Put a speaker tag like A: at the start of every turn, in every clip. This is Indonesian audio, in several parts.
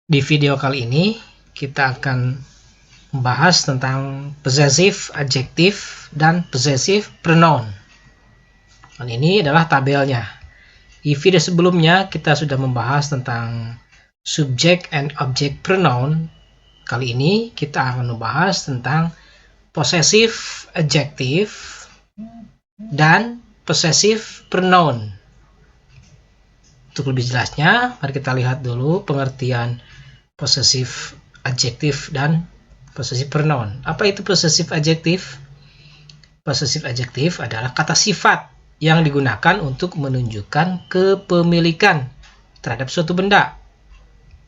A: Di video kali ini kita akan membahas tentang possessive adjective dan possessive pronoun. Dan ini adalah tabelnya. Di video sebelumnya kita sudah membahas tentang subject and object pronoun. Kali ini kita akan membahas tentang possessive adjective dan possessive pronoun. Untuk lebih jelasnya, mari kita lihat dulu pengertian possessive adjective dan possessive pronoun. Apa itu possessive adjective? Possessive adjective adalah kata sifat yang digunakan untuk menunjukkan kepemilikan terhadap suatu benda.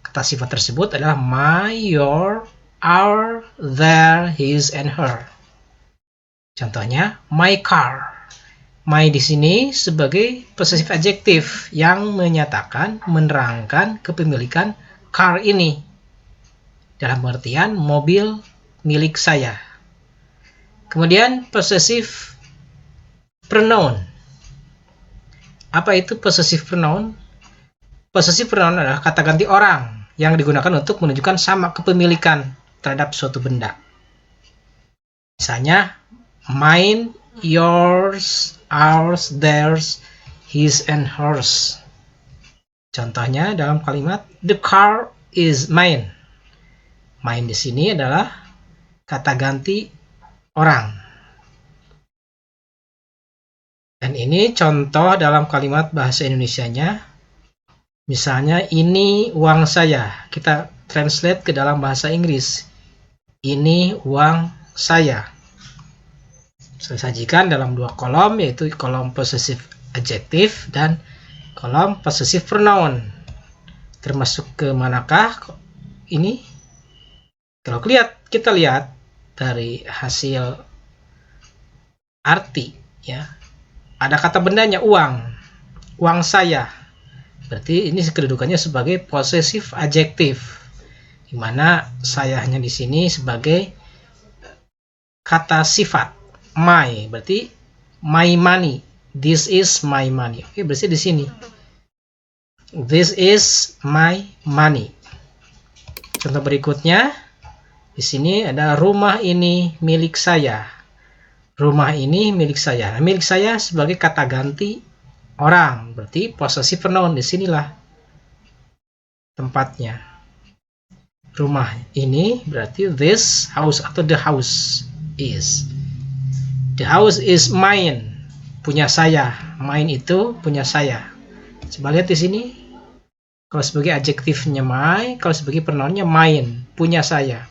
A: Kata sifat tersebut adalah my, your, our, their, his, and her. Contohnya, my car. My di sini sebagai possessive adjective yang menyatakan, menerangkan kepemilikan car ini. Dalam pengertian mobil milik saya. Kemudian possessive pronoun. Apa itu possessive pronoun? Possessive pronoun adalah kata ganti orang yang digunakan untuk menunjukkan sama kepemilikan terhadap suatu benda. Misalnya, mine, yours, ours, theirs, his, and hers. Contohnya dalam kalimat the car is mine. Mine di sini adalah kata ganti orang. Dan ini contoh dalam kalimat bahasa Indonesianya. Misalnya ini uang saya. Kita translate ke dalam bahasa Inggris. Ini uang saya. Saya sajikan dalam dua kolom, yaitu kolom possessive adjective dan kolom possessive pronoun. Termasuk ke manakah ini? Kalau kita lihat dari hasil arti, ya, ada kata bendanya uang, uang saya. Berarti ini kedudukannya sebagai possessive adjective, di mana sayanya di sini sebagai kata sifat. My, berarti my money. This is my money. Oke, berarti di sini. This is my money. Contoh berikutnya, di sini ada rumah ini milik saya. Rumah ini milik saya. Nah, milik saya sebagai kata ganti orang. Berarti possessive pronoun. Di sinilah tempatnya. Rumah ini berarti this house atau the house is. The house is mine, punya saya. Mine itu punya saya. Coba lihat di sini. Kalau sebagai adjektifnya my, kalau sebagai pronounnya mine, punya saya,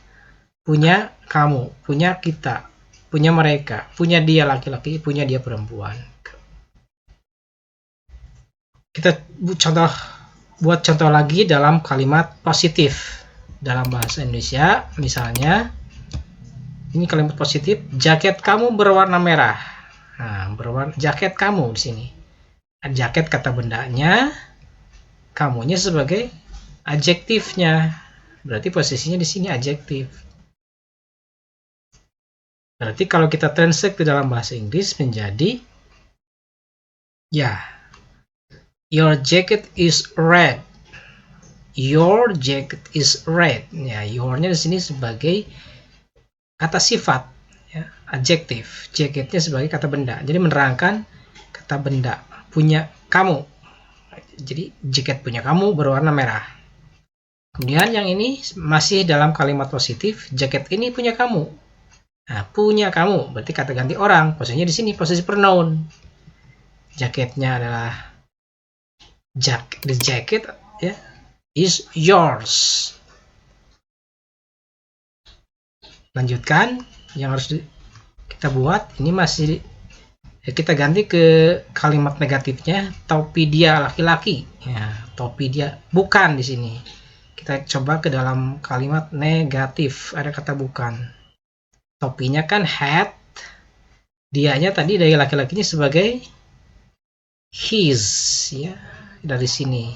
A: punya kamu, punya kita, punya mereka, punya dia laki-laki, punya dia perempuan. Kita buat contoh lagi dalam kalimat positif dalam bahasa Indonesia. Misalnya, ini kalimat positif, jaket kamu berwarna merah. Nah, jaket kamu di sini. Jaket kata bendanya, kamunya sebagai adjektifnya. Berarti posisinya di sini adjektif. Berarti kalau kita translate ke dalam bahasa Inggris menjadi, ya, your jacket is red. Your jacket is red. Ya, your-nya di sini sebagai kata sifat, ya, adjektif. Jaketnya sebagai kata benda. Jadi menerangkan kata benda. Punya kamu. Jadi jaket punya kamu berwarna merah. Kemudian yang ini masih dalam kalimat positif. Jaket ini punya kamu. Nah, punya kamu berarti kata ganti orang. Posisinya di sini posisi pronoun. Jaketnya adalah the jacket, ya, is yours. Lanjutkan, yang harus kita buat ini masih kita ganti ke kalimat negatifnya, topi dia laki-laki. Ya, topi dia bukan di sini. Kita coba ke dalam kalimat negatif, ada kata bukan. Topinya kan hat, dianya tadi dari laki-lakinya sebagai his, ya, dari sini.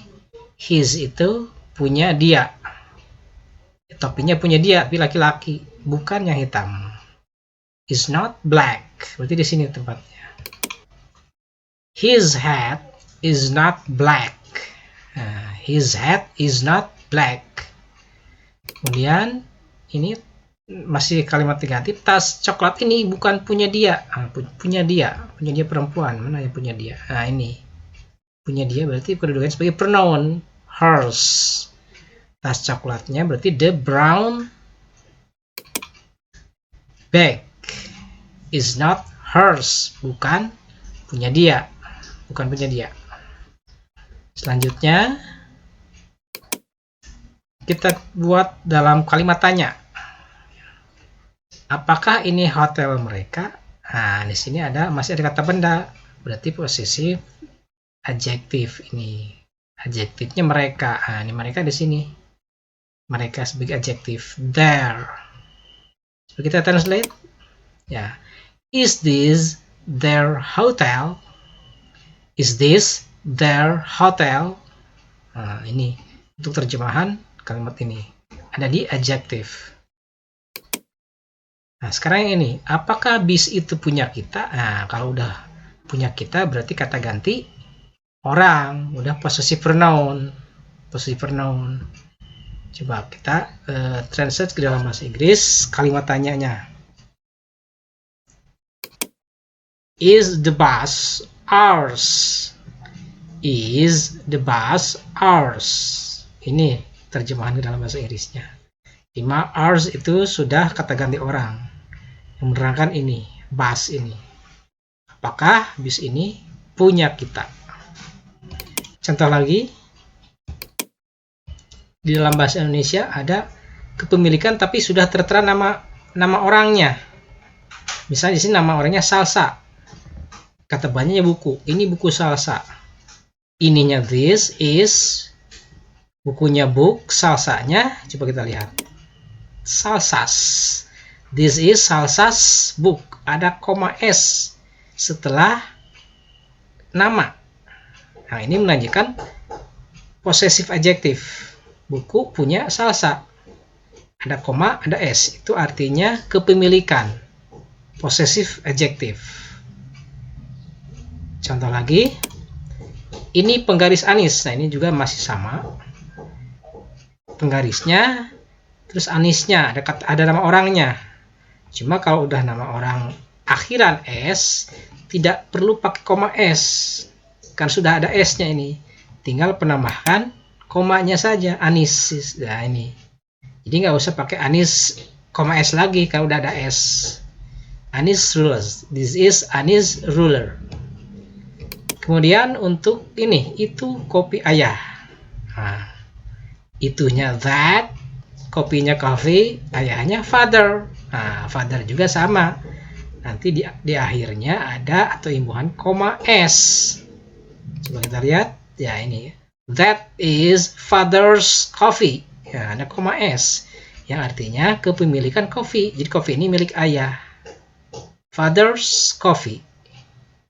A: His itu punya dia. Topinya punya dia, tapi laki-laki, bukan yang hitam. Is not black. Berarti di sini tempatnya. His hat is not black. His hat is not black. Kemudian ini masih kalimat negatif, tas coklat ini bukan punya dia. Punya dia perempuan. Mana yang punya dia? Nah, ini punya dia berarti kedudukan sebagai pronoun hers. Tas coklatnya berarti the brown bag is not hers, bukan punya dia. Selanjutnya kita buat dalam kalimat tanya. Apakah ini hotel mereka? Nah, di sini masih ada kata benda, berarti possessive adjektif ini. Adjektifnya mereka. Nah, ini mereka di sini. Mereka sebagai adjektif. Their. Coba kita translate. Ya. Is this their hotel? Is this their hotel? Nah, ini untuk terjemahan kalimat ini. Ada di adjektif. Nah, sekarang yang ini. Apakah bis itu punya kita? Nah, kalau udah punya kita berarti kata ganti orang. Udah possessive pronoun. Coba kita translate ke dalam bahasa Inggris kalimat tanyanya. Is the bus ours? Is the bus ours? Ini terjemahan ke dalam bahasa Inggrisnya. Ours itu sudah kata ganti orang yang menerangkan ini, bus ini. Apakah bis ini punya kita? Contoh lagi, di dalam bahasa Indonesia ada kepemilikan tapi sudah tertera nama orangnya. Misalnya di sini nama orangnya Salsa. Kata banyaknya buku. Ini buku Salsa. Ininya this is, bukunya book, salsanya coba kita lihat. Salsas. This is Salsas book. Ada koma s setelah nama. Nah, ini menunjukkan possessive adjektif. Buku punya Salsa. Ada koma, ada s. Itu artinya kepemilikan. Possessive adjektif. Contoh lagi. Ini penggaris Anis. Nah, ini juga masih sama. Penggarisnya, terus Anisnya, ada nama orangnya. Cuma kalau udah nama orang akhiran s, tidak perlu pakai koma s. Kan sudah ada s-nya ini. Tinggal penambahan komanya saja, Anis. Nah, ini. Jadi nggak usah pakai Anis, koma s lagi kalau udah ada s. Anis rulers. This is Anis ruler. Kemudian untuk ini, itu kopi ayah. Nah, itunya that, kopinya coffee, ayahnya father. Nah, father juga sama. Nanti di akhirnya ada atau imbuhan koma s. Coba kita lihat. Ya, ini. That is father's coffee. Ya, ada koma s. Yang artinya kepemilikan kopi. Jadi kopi ini milik ayah. Father's coffee.